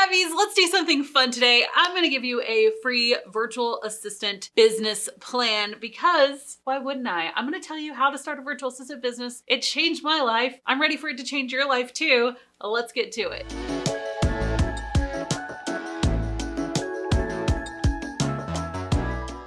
Abbies, let's do something fun today. I'm gonna give you a free virtual assistant business plan because why wouldn't I? I'm gonna tell you how to start a virtual assistant business. It changed my life. I'm ready for it to change your life too. Let's get to it.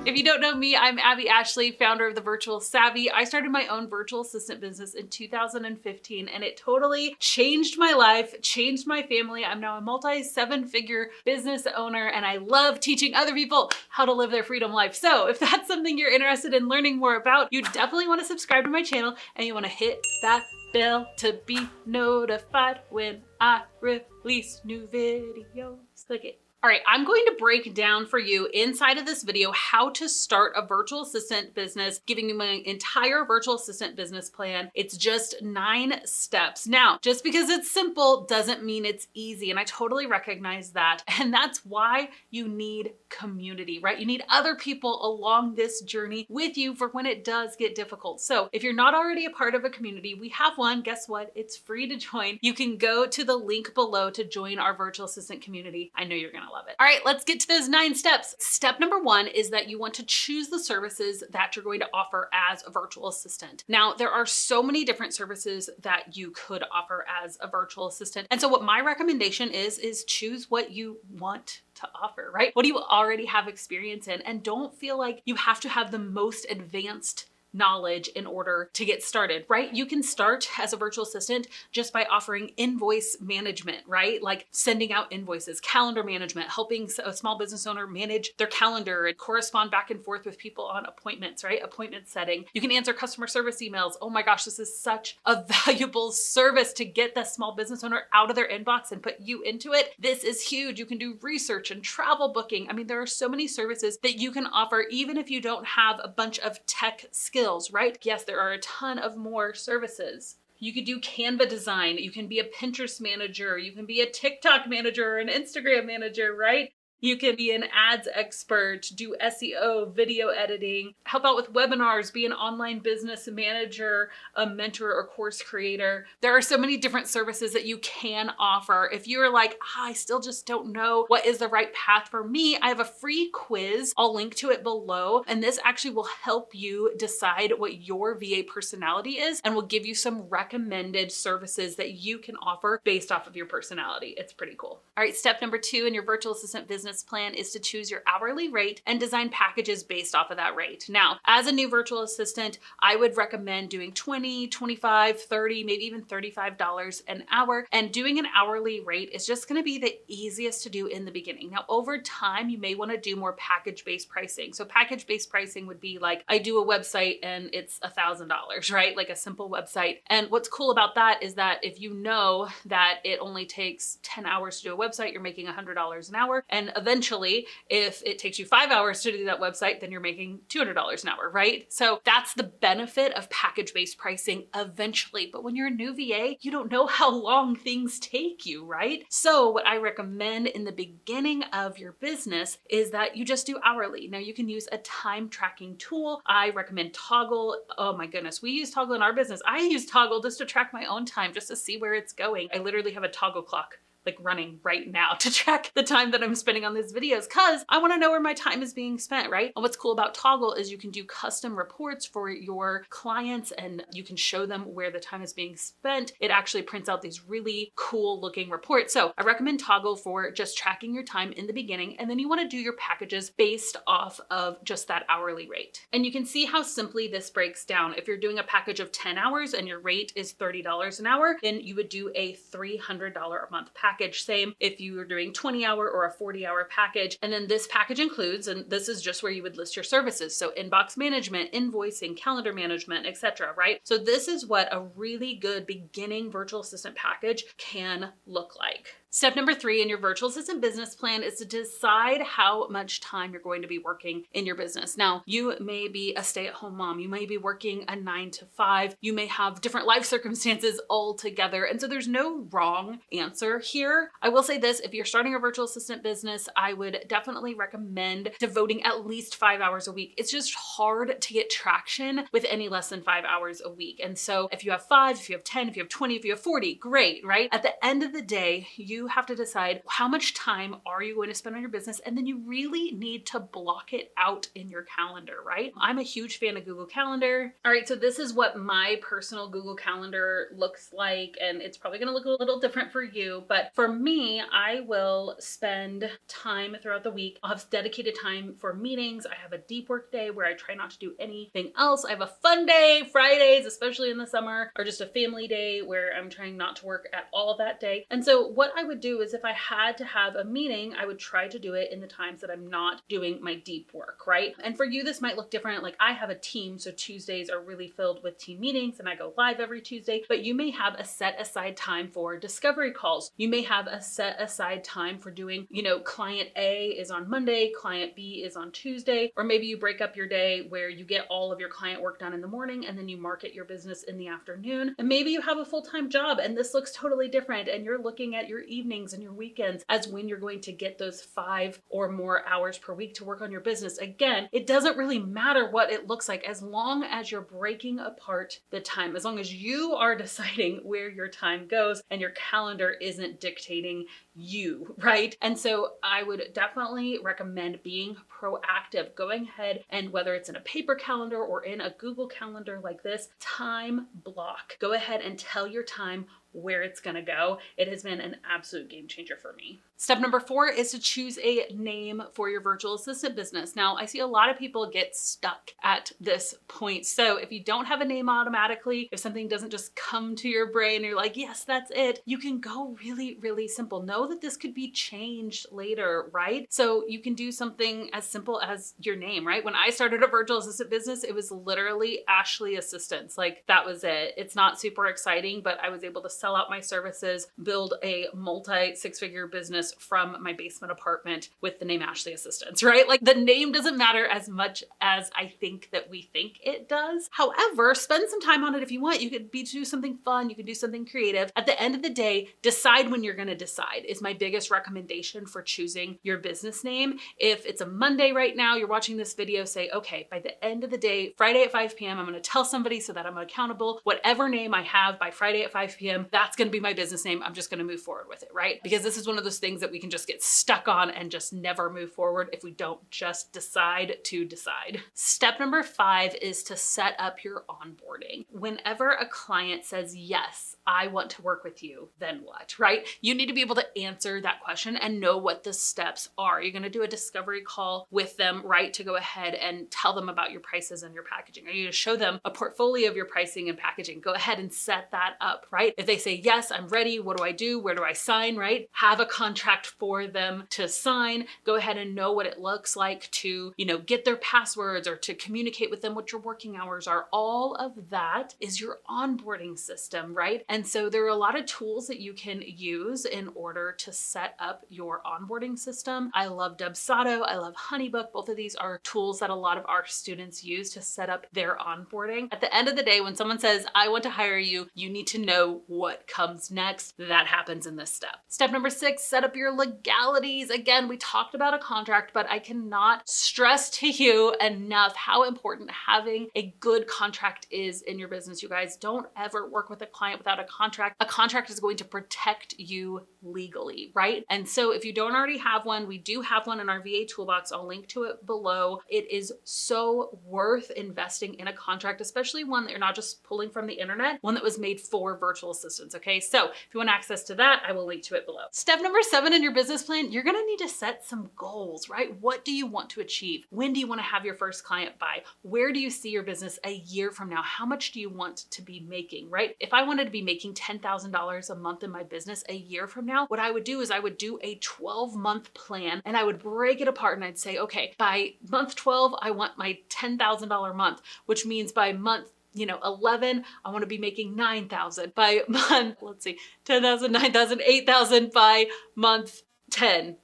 If you don't know me, I'm Abbey Ashley, founder of The Virtual Savvy. I started my own virtual assistant business in 2015 and it totally changed my life, changed my family. I'm now a multi-seven-figure business owner and I love teaching other people how to live their freedom life. So if that's something you're interested in learning more about, you definitely want to subscribe to my channel and you want to hit that bell to be notified when I release new videos. Click it. All right, I'm going to break down for you inside of this video how to start a virtual assistant business, giving you my entire virtual assistant business plan. It's just 9 steps. Now, just because it's simple doesn't mean it's easy, and I totally recognize that. And that's why you need community, right? You need other people along this journey with you for when it does get difficult. So if you're not already a part of a community, we have one. Guess what? It's free to join. You can go to the link below to join our virtual assistant community. I know you're gonna love it. All right, let's get to those 9 steps. Step number 1 is that you want to choose the services that you're going to offer as a virtual assistant. Now, there are so many different services that you could offer as a virtual assistant. And so what my recommendation is choose what you want to offer, right? What do you already have experience in? And don't feel like you have to have the most advanced knowledge in order to get started, right? You can start as a virtual assistant just by offering invoice management, right? Like sending out invoices, calendar management, helping a small business owner manage their calendar and correspond back and forth with people on appointments, right? Appointment setting. You can answer customer service emails. Oh my gosh, this is such a valuable service to get the small business owner out of their inbox and put you into it. This is huge. You can do research and travel booking. I mean, there are so many services that you can offer even if you don't have a bunch of tech skills, right? Yes, there are a ton of more services. You could do Canva design. You can be a Pinterest manager. You can be a TikTok manager or an Instagram manager, right? You can be an ads expert, do SEO, video editing, help out with webinars, be an online business manager, a mentor or course creator. There are so many different services that you can offer. If you're like, I still just don't know what is the right path for me, I have a free quiz. I'll link to it below. And this actually will help you decide what your VA personality is and will give you some recommended services that you can offer based off of your personality. It's pretty cool. All right, step number 2 in your virtual assistant business plan is to choose your hourly rate and design packages based off of that rate. Now, as a new virtual assistant, I would recommend doing $20, $25, $30, maybe even $35 an hour. And doing an hourly rate is just going to be the easiest to do in the beginning. Now, over time, you may want to do more package-based pricing. So package-based pricing would be like, I do a website and it's $1,000, right? Like a simple website. And what's cool about that is that if you know that it only takes 10 hours to do a website, you're making $100 an hour. And eventually, if it takes you 5 hours to do that website, then you're making $200 an hour, right? So that's the benefit of package-based pricing eventually. But when you're a new VA, you don't know how long things take you, right? So what I recommend in the beginning of your business is that you just do hourly. Now you can use a time tracking tool. I recommend Toggle. Oh my goodness, we use Toggle in our business. I use Toggle just to track my own time, just to see where it's going. I literally have a Toggle clock like running right now to track the time that I'm spending on these videos because I want to know where my time is being spent, right? And what's cool about Toggle is you can do custom reports for your clients and you can show them where the time is being spent. It actually prints out these really cool looking reports. So I recommend Toggle for just tracking your time in the beginning. And then you want to do your packages based off of just that hourly rate. And you can see how simply this breaks down. If you're doing a package of 10 hours and your rate is $30 an hour, then you would do a $300 a month package. Same if you were doing 20-hour or a 40-hour package. And then this package includes, and this is just where you would list your services. So inbox management, invoicing, calendar management, etc. right? So this is what a really good beginning virtual assistant package can look like. Step number 3 in your virtual assistant business plan is to decide how much time you're going to be working in your business. Now, you may be a stay-at-home mom. You may be working a 9 to 5. You may have different life circumstances altogether. And so there's no wrong answer here. I will say this, if you're starting a virtual assistant business, I would definitely recommend devoting at least 5 hours a week. It's just hard to get traction with any less than 5 hours a week. And so if you have 5, if you have 10, if you have 20, if you have 40, great, right? At the end of the day, you do have to decide how much time are you going to spend on your business, and then you really need to block it out in your calendar, right? I'm a huge fan of Google Calendar. All right, so this is what my personal Google Calendar looks like, and it's probably gonna look a little different for you, but for me, I will spend time throughout the week. I'll have dedicated time for meetings. I have a deep work day where I try not to do anything else. I have a fun day. Fridays, especially in the summer, are just a family day where I'm trying not to work at all that day. And so what I would do is if I had to have a meeting, I would try to do it in the times that I'm not doing my deep work, right? And for you, this might look different. Like I have a team, so Tuesdays are really filled with team meetings and I go live every Tuesday, but you may have a set aside time for discovery calls. You may have a set aside time for doing, client A is on Monday, client B is on Tuesday, or maybe you break up your day where you get all of your client work done in the morning and then you market your business in the afternoon. And maybe you have a full-time job and this looks totally different and you're looking at your evenings and your weekends as when you're going to get those 5 or more hours per week to work on your business. Again, it doesn't really matter what it looks like as long as you're breaking apart the time, as long as you are deciding where your time goes and your calendar isn't dictating you, right? And so I would definitely recommend being proactive, going ahead and whether it's in a paper calendar or in a Google Calendar like this, time block. Go ahead and tell your time where it's gonna go. It has been an absolute game changer for me. Step number 4 is to choose a name for your virtual assistant business. Now, I see a lot of people get stuck at this point. So if you don't have a name automatically, if something doesn't just come to your brain and you're like, yes, that's it, you can go really, really simple. Know that this could be changed later, right? So you can do something as simple as your name, right? When I started a virtual assistant business, it was literally Ashley Assistants. Like that was it. It's not super exciting, but I was able to sell out my services, build a multi-6-figure business from my basement apartment with the name Ashley Assistants, right? Like the name doesn't matter as much as I think that we think it does. However, spend some time on it if you want. You could do something fun. You could do something creative. At the end of the day, decide when you're going to decide is my biggest recommendation for choosing your business name. If it's a Monday right now, you're watching this video, say, okay, by the end of the day, Friday at 5 p.m., I'm going to tell somebody so that I'm accountable. Whatever name I have by Friday at 5 p.m., that's going to be my business name. I'm just going to move forward with it, right? Because this is one of those things that we can just get stuck on and just never move forward if we don't just decide to decide. Step number 5 is to set up your onboarding. Whenever a client says, yes, I want to work with you, then what, right? You need to be able to answer that question and know what the steps are. You're going to do a discovery call with them, right? To go ahead and tell them about your prices and your packaging. Are you going to show them a portfolio of your pricing and packaging? Go ahead and set that up, right? If they say, yes, I'm ready. What do I do? Where do I sign, right? Have a contract for them to sign. Go ahead and know what it looks like to, get their passwords or to communicate with them what your working hours are. All of that is your onboarding system, right? And so there are a lot of tools that you can use in order to set up your onboarding system. I love Dubsado. I love Honeybook. Both of these are tools that a lot of our students use to set up their onboarding. At the end of the day, when someone says, I want to hire you, you need to know what comes next. That happens in this step. Step number 6, set up your legalities. Again, we talked about a contract, but I cannot stress to you enough how important having a good contract is in your business. You guys, don't ever work with a client without a contract. A contract is going to protect you legally, right? And so if you don't already have one, we do have one in our VA toolbox. I'll link to it below. It is so worth investing in a contract, especially one that you're not just pulling from the internet, one that was made for virtual assistants, okay? So if you want access to that, I will link to it below. Step number 7 in your business plan, you're gonna need to set some goals, right? What do you want to achieve? When do you wanna have your first client by? Where do you see your business a year from now? How much do you want to be making, right? If I wanted to be making $10,000 a month in my business a year from now, what I would do is I would do a 12-month plan and I would break it apart and I'd say, okay, by month 12, I want my $10,000 month, which means by month 11, I want to be making 9,000 by month. Let's see, 10,000, 9,000, 8,000 by month 10.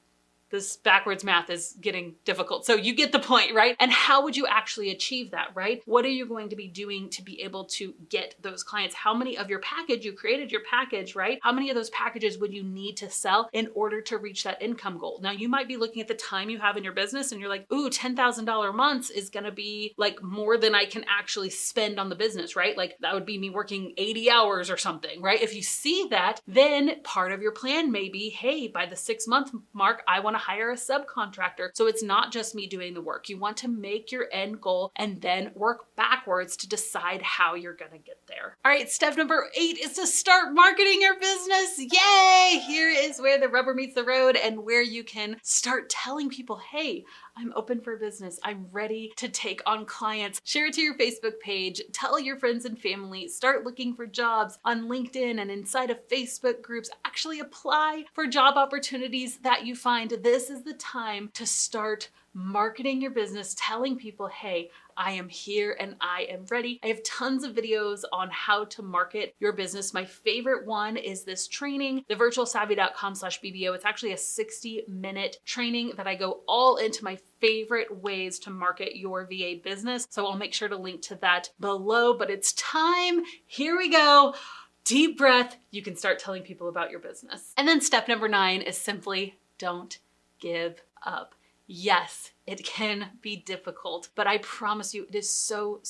this backwards math is getting difficult. So you get the point, right? And how would you actually achieve that, right? What are you going to be doing to be able to get those clients? How many of your package, you created your package, right? How many of those packages would you need to sell in order to reach that income goal? Now you might be looking at the time you have in your business and you're like, ooh, $10,000 months is gonna be like more than I can actually spend on the business, right? Like that would be me working 80 hours or something, right? If you see that, then part of your plan may be, hey, by the 6-month mark, I wanna hire a subcontractor. So it's not just me doing the work. You want to make your end goal and then work backwards to decide how you're gonna get there. All right, step number 8 is to start marketing your business. Yay! Here is where the rubber meets the road and where you can start telling people, hey, I'm open for business. I'm ready to take on clients. Share it to your Facebook page. Tell your friends and family. Start looking for jobs on LinkedIn and inside of Facebook groups. Actually apply for job opportunities that you find. This is the time to start marketing your business, telling people, hey, I am here and I am ready. I have tons of videos on how to market your business. My favorite one is this training, thevirtualsavvy.com/BBO. It's actually a 60-minute training that I go all into my favorite ways to market your VA business. So I'll make sure to link to that below, but it's time. Here we go. Deep breath. You can start telling people about your business. And then step number 9 is simply don't give up. Yes, it can be difficult, but I promise you it is so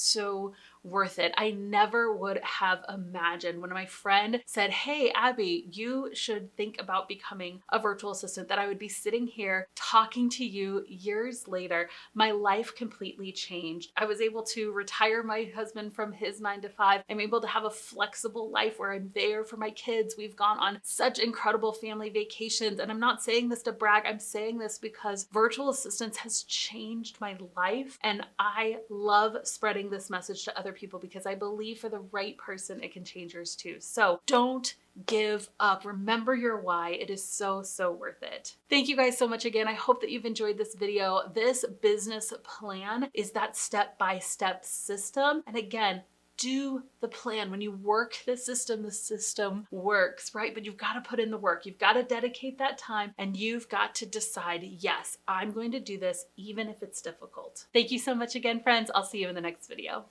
worth it. I never would have imagined when my friend said, hey, Abby, you should think about becoming a virtual assistant, that I would be sitting here talking to you years later. My life completely changed. I was able to retire my husband from his 9-to-5. I'm able to have a flexible life where I'm there for my kids. We've gone on such incredible family vacations. And I'm not saying this to brag. I'm saying this because virtual assistance has changed my life. And I love spreading this message to other people because I believe for the right person, it can change yours too. So don't give up. Remember your why. It is so worth it. Thank you guys so much again. I hope that you've enjoyed this video. This business plan is that step-by-step system. And again, do the plan. When you work the system works, right? But you've got to put in the work. You've got to dedicate that time and you've got to decide, yes, I'm going to do this even if it's difficult. Thank you so much again, friends. I'll see you in the next video.